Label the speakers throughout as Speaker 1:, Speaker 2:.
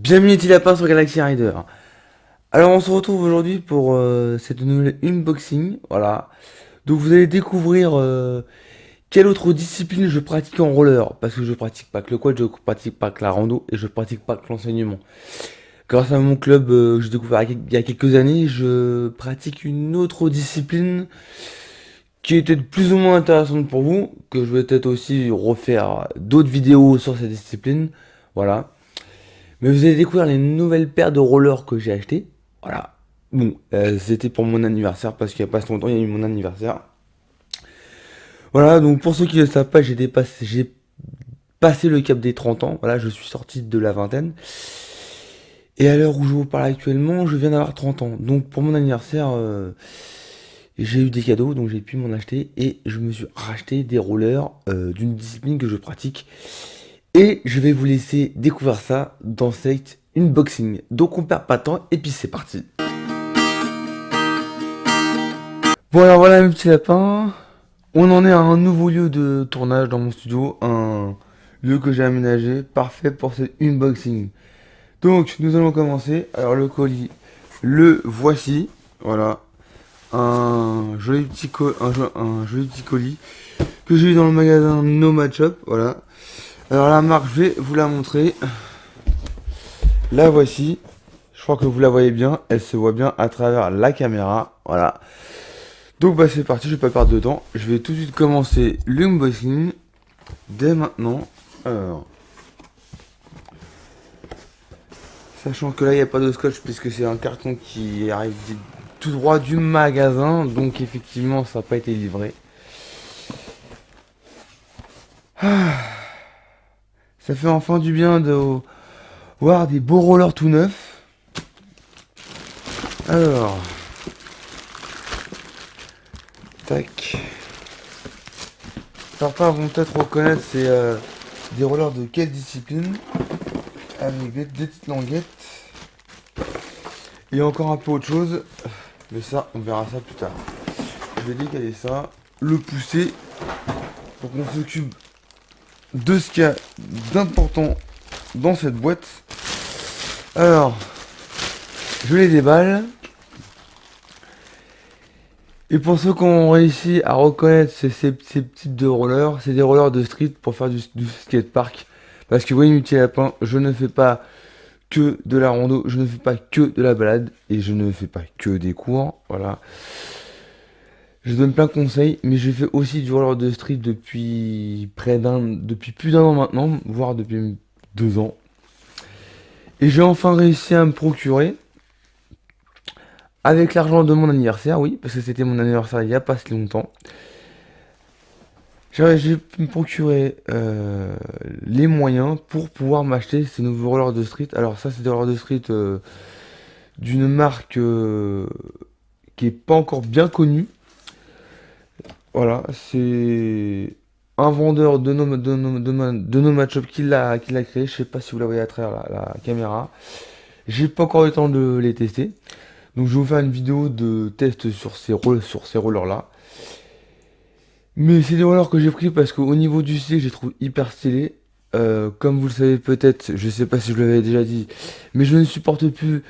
Speaker 1: Bienvenue les petits lapins sur Galaxy Rider. Alors on se retrouve aujourd'hui pour cette nouvelle unboxing, voilà. Donc vous allez découvrir quelle autre discipline je pratique en roller, parce que je pratique pas que le quad, je pratique pas que la rando et je pratique pas que l'enseignement. Grâce à mon club que j'ai découvert il y a quelques années, je pratique une autre discipline qui est peut-être plus ou moins intéressante pour vous, que je vais peut-être aussi refaire d'autres vidéos sur cette discipline, voilà. Mais vous allez découvrir les nouvelles paires de rollers que j'ai achetées. Voilà. Bon, c'était pour mon anniversaire parce qu'il n'y a pas si longtemps, il y a eu mon anniversaire. Voilà, donc pour ceux qui ne le savent pas, j'ai passé le cap des 30 ans. Voilà, je suis sorti de la vingtaine. Et à l'heure où je vous parle actuellement, je viens d'avoir 30 ans. Donc pour mon anniversaire, j'ai eu des cadeaux, donc j'ai pu m'en acheter. Et je me suis racheté des rollers d'une discipline que je pratique. Et je vais vous laisser découvrir ça dans cette unboxing. Donc on perd pas de temps et puis c'est parti. Bon alors voilà mes petits lapins. On en est à un nouveau lieu de tournage dans mon studio. Un lieu que j'ai aménagé, parfait pour ce unboxing. Donc nous allons commencer. Alors le colis, le voici. Voilà. Un joli petit, un joli petit colis que j'ai eu dans le magasin No Match Up. Voilà. Alors la marque, je vais vous la montrer. La voici. Je crois que vous la voyez bien. Elle se voit bien à travers la caméra. Voilà. Donc bah c'est parti, je vais pas perdre de temps. Je vais tout de suite commencer l'unboxing dès maintenant. Alors, sachant que là il n'y a pas de scotch puisque c'est un carton qui arrive tout droit du magasin. Donc effectivement ça n'a pas été livré. Ah, ça fait enfin du bien de voir des beaux rollers tout neufs. Alors, tac. Certains vont peut-être reconnaître c'est des rollers de quelle discipline. Avec des petites languettes. Et encore un peu autre chose. Mais ça, on verra ça plus tard. Je vais décaler ça. Le pousser. Pour qu'on s'occupe de ce qu'il y a d'important dans cette boîte. Alors, je les déballe. Et pour ceux qui ont réussi à reconnaître ces petits deux rollers, c'est des rollers de street pour faire du skatepark. Parce que vous voyez, mes petits lapins, je ne fais pas que de la rando, je ne fais pas que de la balade et je ne fais pas que des cours. Voilà. Je donne plein de conseils, mais je fais aussi du roller de street depuis plus d'un an maintenant, voire depuis 2 ans. Et j'ai enfin réussi à me procurer, avec l'argent de mon anniversaire, oui, parce que c'était mon anniversaire il n'y a pas si longtemps. J'ai pu me procurer les moyens pour pouvoir m'acheter ces nouveaux rollers de street. Alors ça, c'est des rollers de street d'une marque qui est pas encore bien connue. Voilà, c'est un vendeur de nos match-up qui l'a créé. Je sais pas si vous la voyez à travers la caméra. J'ai pas encore eu le temps de les tester. Donc je vais vous faire une vidéo de test sur ces rollers-là. Mais c'est des rollers que j'ai pris parce qu'au niveau du style, je les trouve hyper stylés. Comme vous le savez peut-être, je sais pas si je l'avais déjà dit, mais je ne supporte plus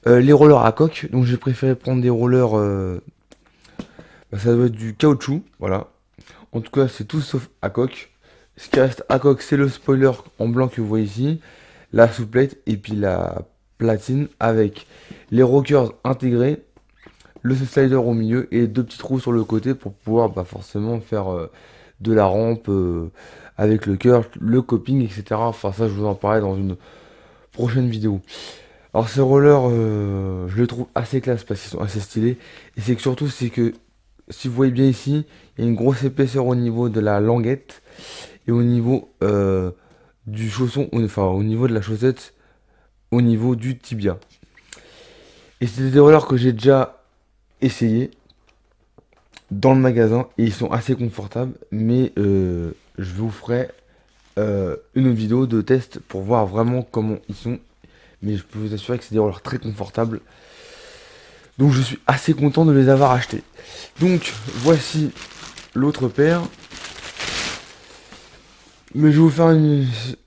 Speaker 1: les rollers à coque. Donc j'ai préféré prendre des rollers, ça doit être du caoutchouc, voilà. En tout cas, c'est tout sauf à coque. Ce qui reste à coque, c'est le spoiler en blanc que vous voyez ici, la souplette et puis la platine avec les rockers intégrés, le slider au milieu et deux petits trous sur le côté pour pouvoir forcément faire de la rampe avec le cœur, le coping, etc. Enfin ça je vous en parlerai dans une prochaine vidéo. Alors ces rollers, je les trouve assez classe parce qu'ils sont assez stylés. Et c'est que surtout c'est que si vous voyez bien ici, il y a une grosse épaisseur au niveau de la languette et au niveau du chausson, enfin au niveau de la chaussette, au niveau du tibia. Et c'est des rollers que j'ai déjà essayé dans le magasin et ils sont assez confortables, mais je vous ferai une vidéo de test pour voir vraiment comment ils sont. Mais je peux vous assurer que c'est des rollers très confortables. Donc je suis assez content de les avoir achetés. Donc voici l'autre paire. Mais je vais vous faire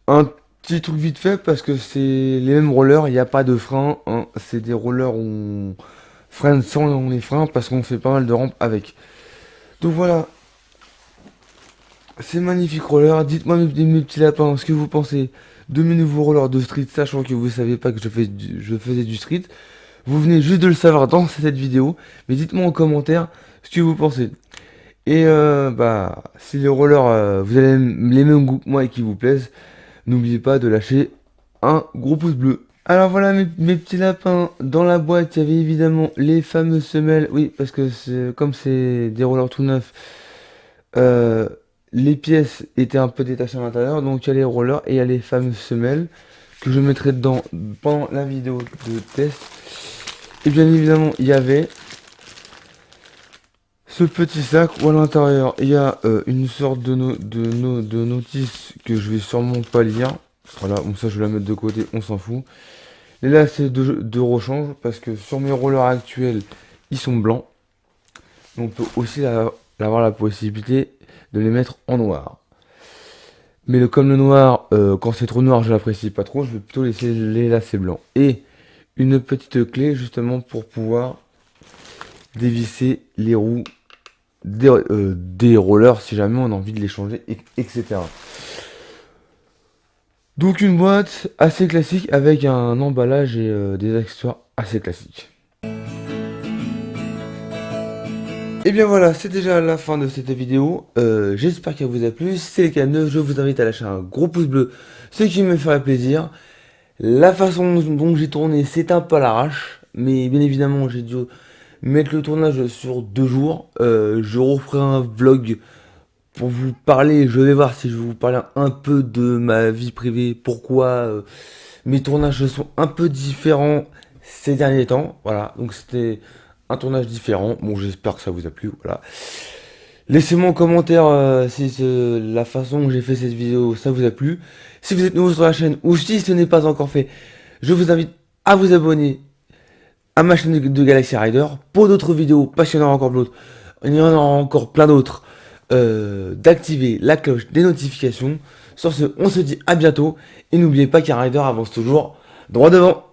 Speaker 1: un Petit truc vite fait parce que c'est les mêmes rollers, il n'y a pas de frein, hein. C'est des rollers où on freine sans les freins parce qu'on fait pas mal de rampes avec. Donc voilà, ces magnifiques rollers. Dites-moi mes petits lapins, ce que vous pensez de mes nouveaux rollers de street, sachant que vous savez pas que je faisais du street. Vous venez juste de le savoir dans cette vidéo, mais dites-moi en commentaire ce que vous pensez. Et bah, si les rollers, vous avez les mêmes goûts que moi et qui vous plaisent, n'oubliez pas de lâcher un gros pouce bleu. Alors voilà mes petits lapins, dans la boîte il y avait évidemment les fameuses semelles, oui parce que comme c'est des rollers tout neufs, euh, les pièces étaient un peu détachées à l'intérieur, donc il y a les rollers et il y a les fameuses semelles que je mettrai dedans pendant la vidéo de test. Et bien évidemment il y avait ce petit sac où à l'intérieur il y a une sorte de notice que je vais sûrement pas lire. Voilà, bon ça je vais la mettre de côté, on s'en fout. Et là c'est de rechange parce que sur mes rollers actuels ils sont blancs. Mais on peut aussi avoir la possibilité de les mettre en noir. Mais comme le noir, quand c'est trop noir je l'apprécie pas trop, je vais plutôt laisser les lacets blancs. Et une petite clé justement pour pouvoir dévisser les roues des rollers si jamais on a envie de les changer, etc. Donc une boîte assez classique avec un emballage et des accessoires assez classiques. Et bien voilà, c'est déjà la fin de cette vidéo. J'espère qu'elle vous a plu. Si c'est le cas, je vous invite à lâcher un gros pouce bleu, ce qui me ferait plaisir. La façon dont j'ai tourné, c'est un peu à l'arrache, mais bien évidemment, j'ai dû mettre le tournage sur 2 jours. Je referai un vlog pour vous parler. Je vais voir si je vais vous parler un peu de ma vie privée. Pourquoi mes tournages sont un peu différents ces derniers temps. Voilà, donc c'était un tournage différent. Bon, j'espère que ça vous a plu. Voilà. Laissez-moi en commentaire si la façon dont j'ai fait cette vidéo, ça vous a plu. Si vous êtes nouveau sur la chaîne ou si ce n'est pas encore fait, je vous invite à vous abonner à ma chaîne de Galaxy Rider pour d'autres vidéos passionnantes encore d'autres. Il y en aura encore plein d'autres. D'activer la cloche des notifications. Sur ce, on se dit à bientôt. Et n'oubliez pas qu'un rider avance toujours droit devant.